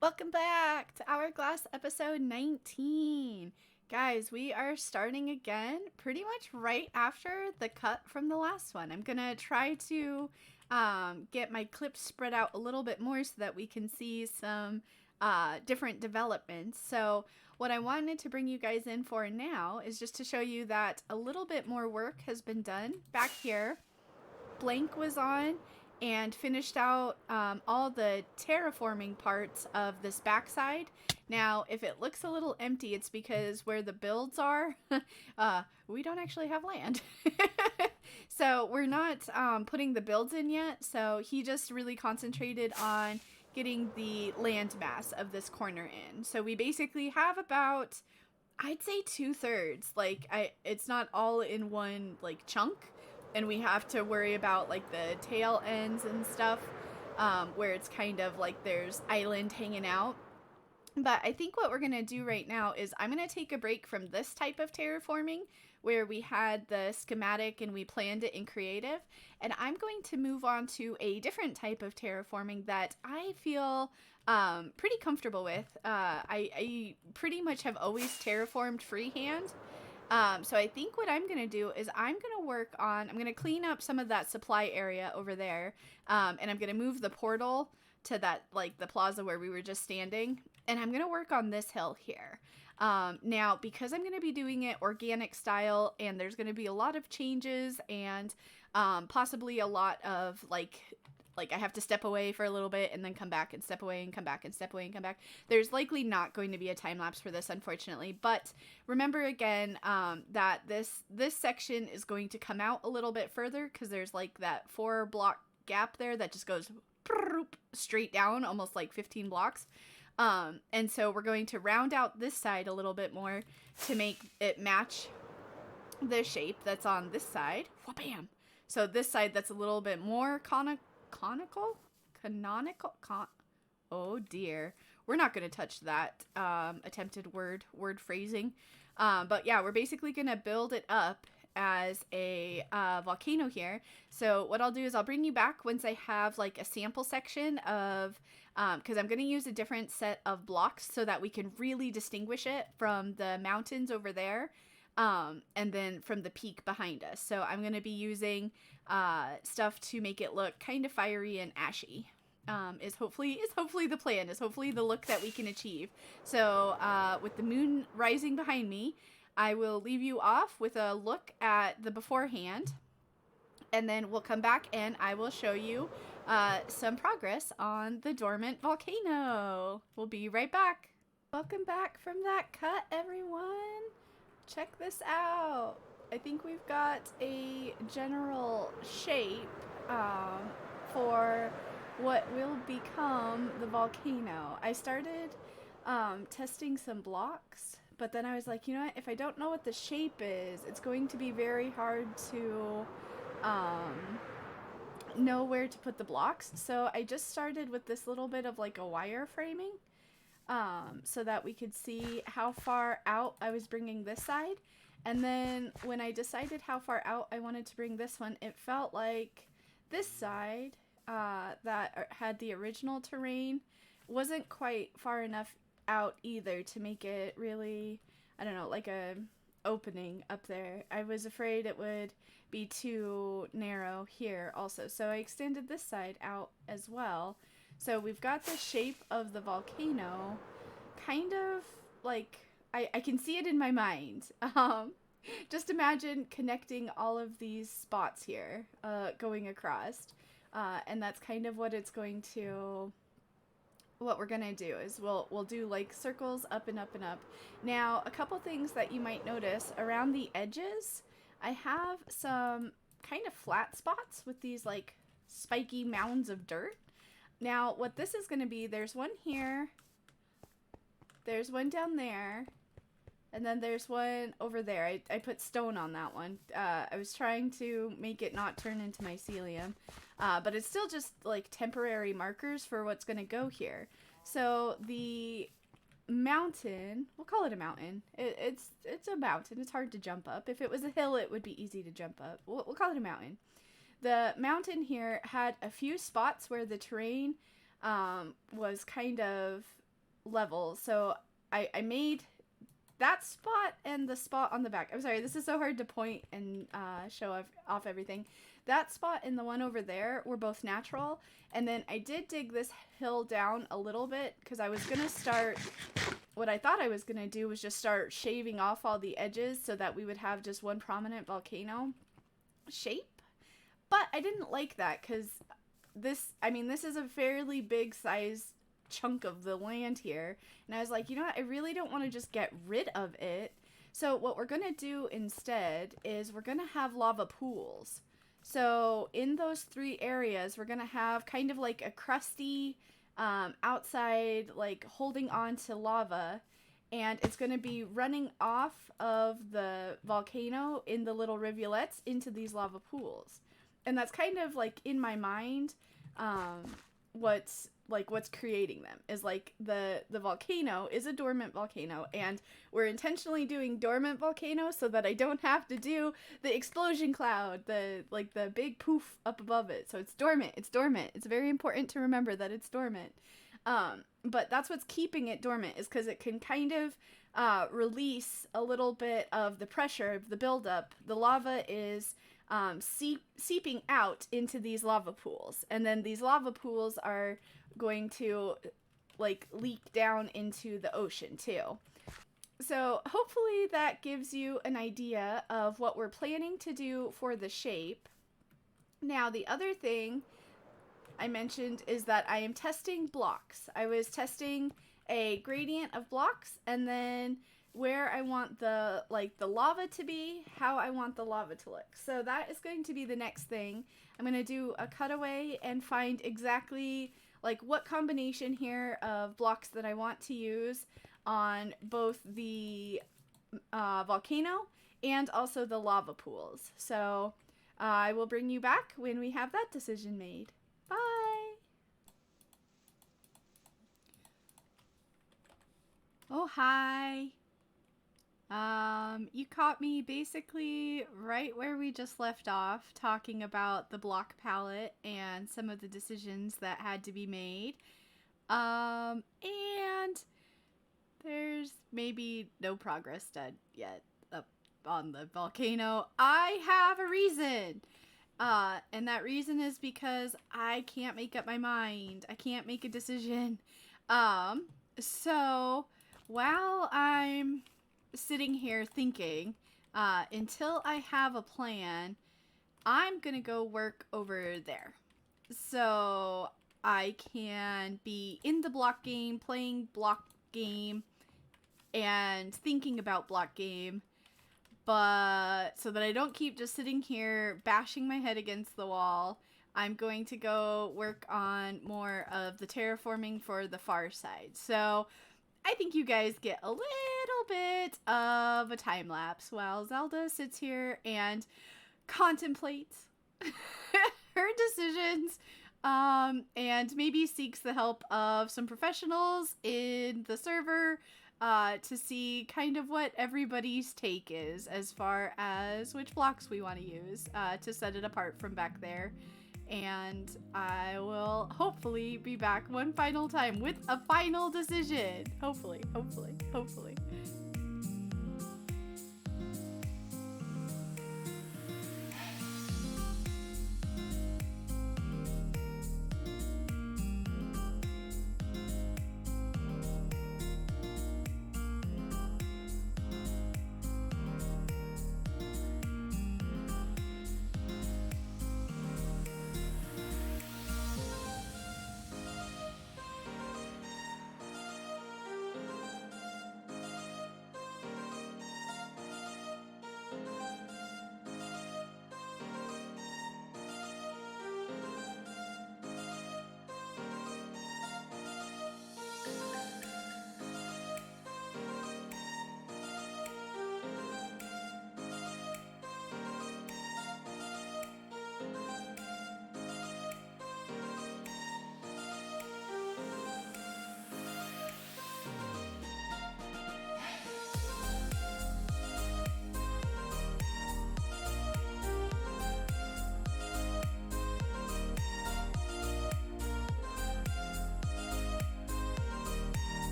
Welcome back to Hourglass episode 19. Guys, we are starting again pretty much right after the cut from the last one. I'm going to try to get my clips spread out a little bit more so that we can see some different developments. So what I wanted to bring you guys in for now is just to show you that a little bit more work has been done back here. Blank was on and finished out all the terraforming parts of this backside. Now, if it looks a little empty, it's because where the builds are, we don't actually have land. So we're not putting the builds in yet. So he just really concentrated on getting the land mass of this corner in. So we basically have about, I'd say 2/3. It's not all in one like chunk, and we have to worry about like the tail ends and stuff, where it's kind of like there's island hanging out. But I think what we're going to do right now is I'm going to take a break from this type of terraforming where we had the schematic and we planned it in creative. And I'm going to move on to a different type of terraforming that I feel pretty comfortable with. I pretty much have always terraformed freehand. So I think what I'm going to do is I'm going to clean up some of that supply area over there. And I'm going to move the portal to that, like the plaza where we were just standing. And I'm going to work on this hill here. Now, because I'm going to be doing it organic style and there's going to be a lot of changes and possibly a lot of like I have to step away for a little bit and then come back and step away and come back and step away and come back. There's likely not going to be a time lapse for this, unfortunately. But remember again that this section is going to come out a little bit further because there's like that 4-block gap there that just goes straight down, almost like 15 blocks. And so we're going to round out this side a little bit more to make it match the shape that's on this side. Wha-bam! So this side that's a little bit more canonical. Oh dear, we're not going to touch that attempted word phrasing. But yeah, we're basically going to build it up as a volcano here. So what I'll do is I'll bring you back once I have like a sample section of, because I'm going to use a different set of blocks so that we can really distinguish it from the mountains over there. And then from the peak behind us. So I'm going to be using stuff to make it look kind of fiery and ashy. Is hopefully the plan, is hopefully the look that we can achieve. So with the moon rising behind me, I will leave you off with a look at the beforehand. And then we'll come back and I will show you some progress on the dormant volcano. We'll be right back. Welcome back from that cut, everyone. Check this out. I think we've got a general shape for what will become the volcano. I started testing some blocks, but then I was like, you know what? If I don't know what the shape is, it's going to be very hard to know where to put the blocks. So I just started with this little bit of like a wire framing. So that we could see how far out I was bringing this side. And then when I decided how far out I wanted to bring this one, it felt like this side that had the original terrain wasn't quite far enough out either to make it really, I don't know, like a opening up there. I was afraid it would be too narrow here also. So I extended this side out as well. So we've got the shape of the volcano, kind of like, I can see it in my mind. Just imagine connecting all of these spots here, going across. And that's kind of what what we're gonna do is we'll do like circles up and up and up. Now, a couple things that you might notice around the edges, I have some kind of flat spots with these like spiky mounds of dirt. Now, what this is going to be, there's one here, there's one down there, and then there's one over there. I put stone on that one. I was trying to make it not turn into mycelium, but it's still just like temporary markers for what's going to go here. So the mountain, we'll call it a mountain. It's a mountain. It's hard to jump up. If it was a hill, it would be easy to jump up. We'll call it a mountain. The mountain here had a few spots where the terrain was kind of level. So I made that spot and the spot on the back. I'm sorry, this is so hard to point and show off everything. That spot and the one over there were both natural. And then I did dig this hill down a little bit because I was going to start, what I thought I was going to do was just start shaving off all the edges so that we would have just one prominent volcano shape. But I didn't like that because this is a fairly big size chunk of the land here, and I was like, you know what, I really don't want to just get rid of it. So what we're gonna do instead is we're gonna have lava pools. So in those 3 areas we're gonna have kind of like a crusty outside, like holding on to lava, and it's gonna be running off of the volcano in the little rivulets into these lava pools. And that's kind of like in my mind what's creating them is like the volcano is a dormant volcano, and we're intentionally doing dormant volcanoes so that I don't have to do the explosion cloud, the big poof up above it. So it's dormant. It's very important to remember that it's dormant. But that's what's keeping it dormant, is because it can kind of release a little bit of the pressure of the buildup. The lava is seeping out into these lava pools, and then these lava pools are going to like leak down into the ocean too. So hopefully that gives you an idea of what we're planning to do for the shape. Now the other thing I mentioned is that I am testing blocks. I was testing a gradient of blocks, and then where I want the lava to be, how I want the lava to look. So that is going to be the next thing. I'm going to do a cutaway and find exactly like what combination here of blocks that I want to use on both the volcano and also the lava pools. So I will bring you back when we have that decision made. Bye! Oh, hi! You caught me basically right where we just left off, talking about the block palette and some of the decisions that had to be made. And there's maybe no progress done yet up on the volcano. I have a reason! And that reason is because I can't make up my mind. I can't make a decision. So while I'm sitting here thinking, until I have a plan, I'm gonna go work over there. So I can be in the block game, playing block game, and thinking about block game, but so that I don't keep just sitting here bashing my head against the wall, I'm going to go work on more of the terraforming for the far side. So I think you guys get a little bit of a time lapse while Zelda sits here and contemplates her decisions, and maybe seeks the help of some professionals in the server to see kind of what everybody's take is as far as which blocks we want to use to set it apart from back there. And I will hopefully be back one final time with a final decision. Hopefully.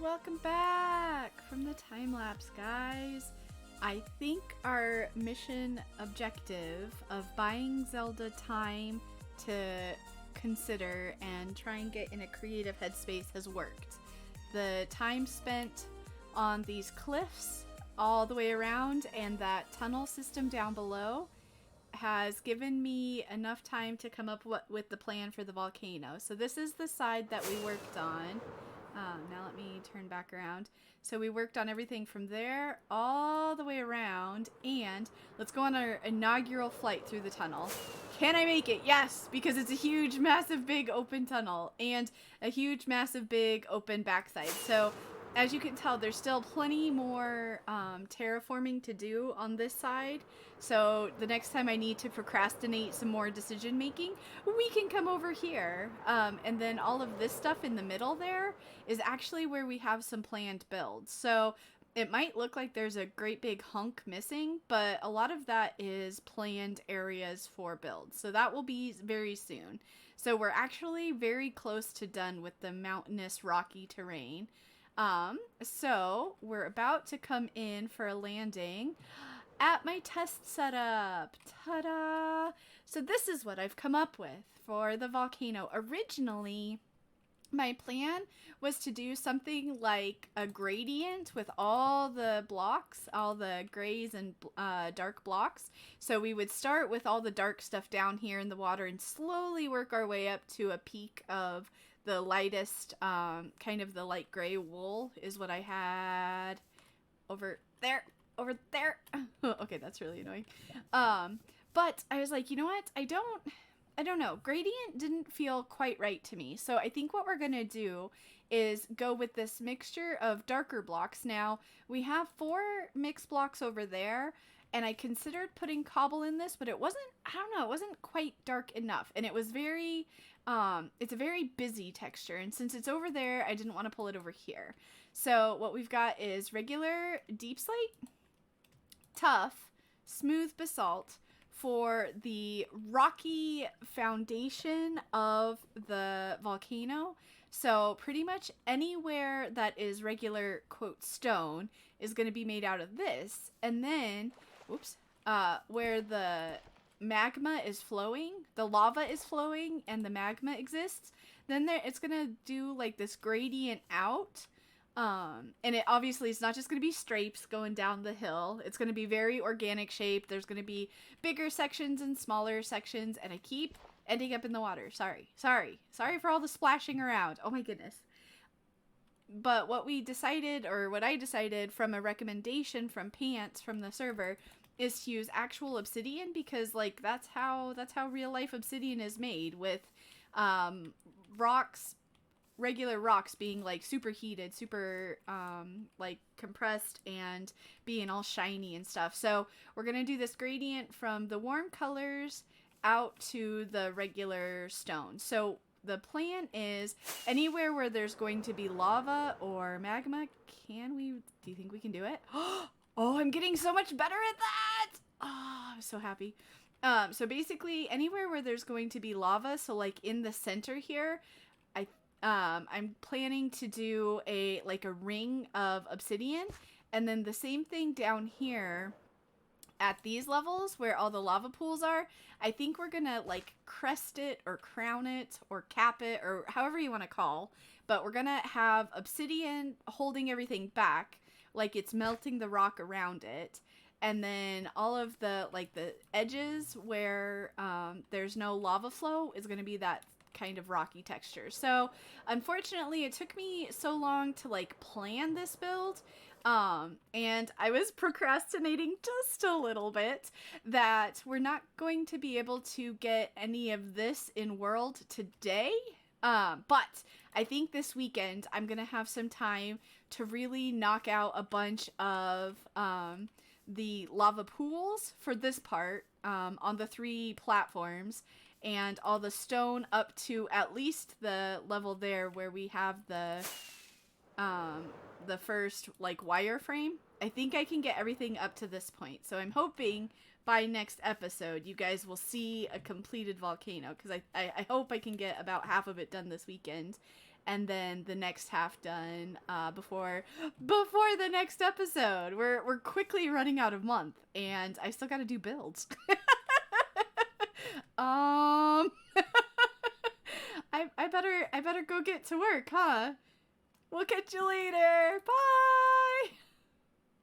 welcome back from the time lapse, guys. I think our mission objective of buying Zelda time to consider and try and get in a creative headspace has worked. The time spent on these cliffs all the way around and that tunnel system down below has given me enough time to come up with the plan for the volcano. So this is the side that we worked on. Now let me turn back around. So we worked on everything from there all the way around, and let's go on our inaugural flight through the tunnel. Can I make it? Yes, because it's a huge, massive, big open tunnel and a huge, massive, big open backside. So as you can tell, there's still plenty more terraforming to do on this side. So the next time I need to procrastinate some more decision making, we can come over here. And then all of this stuff in the middle there is actually where we have some planned builds. So it might look like there's a great big hunk missing, but a lot of that is planned areas for builds. So that will be very soon. So we're actually very close to done with the mountainous rocky terrain. So we're about to come in for a landing at my test setup. Ta-da! So this is what I've come up with for the volcano. Originally, my plan was to do something like a gradient with all the blocks, all the grays and dark blocks. So we would start with all the dark stuff down here in the water and slowly work our way up to a peak of the lightest, kind of the light gray wool is what I had over there. Okay, that's really annoying. But I was like, you know what? I don't know. Gradient didn't feel quite right to me. So I think what we're going to do is go with this mixture of darker blocks. Now, we have 4 mixed blocks over there, and I considered putting cobble in this, but it wasn't, I don't know, it wasn't quite dark enough. And it was very, it's a very busy texture. And since it's over there, I didn't want to pull it over here. So what we've got is regular deep slate, tough, smooth basalt for the rocky foundation of the volcano. So pretty much anywhere that is regular, quote, stone is going to be made out of this. And then, whoops, where the magma is flowing, the lava is flowing and the magma exists, then it's going to do like this gradient out. And it obviously is not just going to be stripes going down the hill. It's going to be very organic shape. There's going to be bigger sections and smaller sections, and I keep ending up in the water. Sorry for all the splashing around. Oh my goodness. But what I decided from a recommendation from Pants from the server is to use actual obsidian, because like that's how real life obsidian is made, with regular rocks being like super heated, super like compressed and being all shiny and stuff. So we're gonna do this gradient from the warm colors out to the regular stone. So the plan is anywhere where there's going to be lava or magma, do you think we can do it? Oh, I'm getting so much better at that. Oh, I'm so happy. So basically anywhere where there's going to be lava, so like in the center here, I'm planning to do a ring of obsidian, and then the same thing down here at these levels where all the lava pools are. I think we're gonna like crest it or crown it or cap it or however you want to call, but we're gonna have obsidian holding everything back, like it's melting the rock around it. And then all of the the edges where there's no lava flow is gonna be that kind of rocky texture. So unfortunately it took me so long to like plan this build, and I was procrastinating just a little bit, that we're not going to be able to get any of this in world today, but I think this weekend I'm gonna have some time to really knock out a bunch of the lava pools for this part on the 3 platforms, and all the stone up to at least the level there where we have the first like wireframe. I think I can get everything up to this point. So I'm hoping by next episode, you guys will see a completed volcano, because I hope I can get about half of it done this weekend, and then the next half done before the next episode. We're quickly running out of month, and I still got to do builds. I better go get to work, huh? We'll catch you later. Bye.